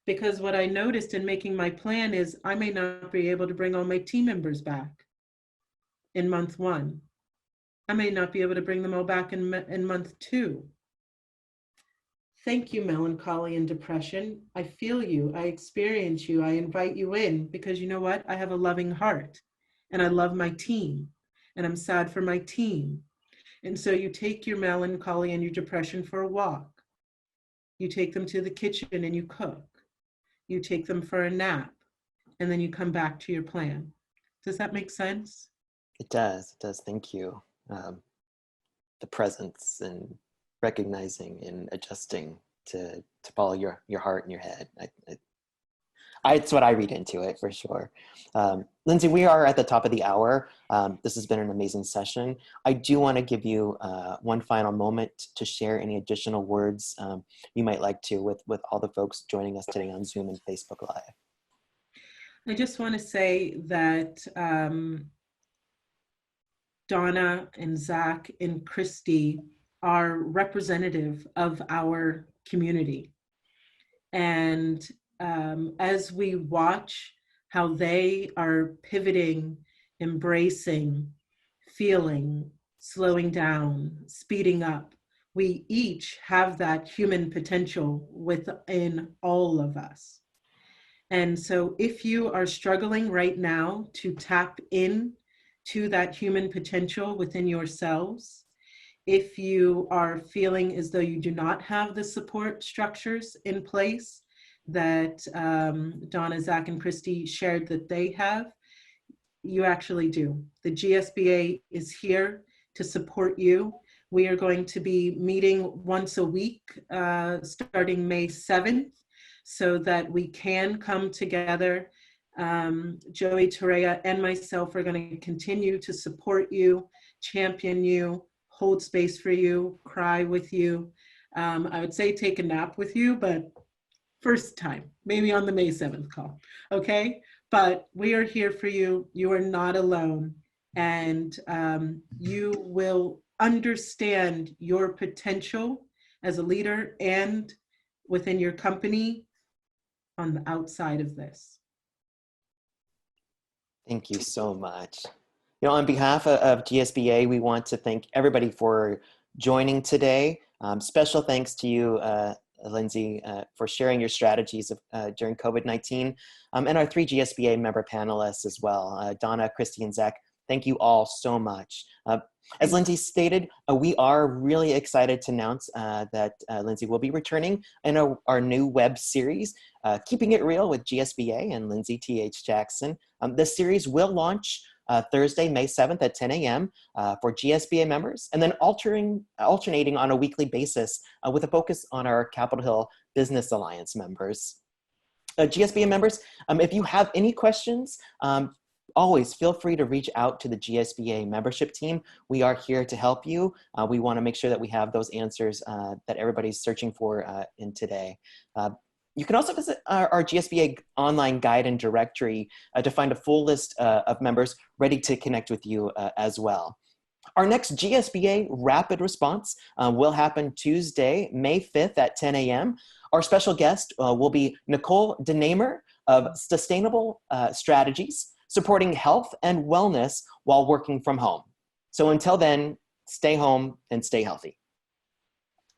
Because what I noticed in making my plan is I may not be able to bring all my team members back in month 1. I may not be able to bring them all back in month 2. Thank you, melancholy and depression. I feel you, I experience you, I invite you in, because you know what? I have a loving heart and I love my team and I'm sad for my team. And so you take your melancholy and your depression for a walk. You take them to the kitchen and you cook. You take them for a nap, and then you come back to your plan. Does that make sense? It does. Thank you. The presence and recognizing and adjusting to follow your heart and your head. It's what I read into it for sure. Lindsey, we are at the top of the hour. This has been an amazing session. I do want to give you one final moment to share any additional words you might like to with all the folks joining us today on Zoom and Facebook Live. I just want to say that Donna and Zach and Christy are representative of our community. And as we watch how they are pivoting, embracing, feeling, slowing down, speeding up, we each have that human potential within all of us. And so if you are struggling right now to tap in to that human potential within yourselves, if you are feeling as though you do not have the support structures in place that Donna, Zach, and Christy shared that they have, you actually do. The GSBA is here to support you. We are going to be meeting once a week starting May 7th so that we can come together. Joey Torrea and myself are going to continue to support you, champion you, hold space for you, cry with you. I would say take a nap with you, but first time, maybe on the May 7th call, okay? But we are here for you. You are not alone. And you will understand your potential as a leader and within your company on the outside of this. Thank you so much. You know, on behalf of GSBA, we want to thank everybody for joining today. Special thanks to you, Lindsey, for sharing your strategies during COVID-19, and our 3 GSBA member panelists as well, Donna, Christy, and Zach. Thank you all so much. As Lindsey stated, we are really excited to announce that Lindsey will be returning in our new web series, Keeping It Real with GSBA and Lindsey T.H. Jackson. This series will launch Thursday, May 7th at 10 a.m. For GSBA members, and then alternating on a weekly basis with a focus on our Capitol Hill Business Alliance members. GSBA members, if you have any questions, always feel free to reach out to the GSBA membership team. We are here to help you. We want to make sure that we have those answers that everybody's searching for in today. You can also visit our GSBA online guide and directory to find a full list of members ready to connect with you as well. Our next GSBA Rapid Response will happen Tuesday, May 5th at 10 a.m. Our special guest will be Nicole Denamer of Sustainable Strategies, supporting health and wellness while working from home. So until then, stay home and stay healthy.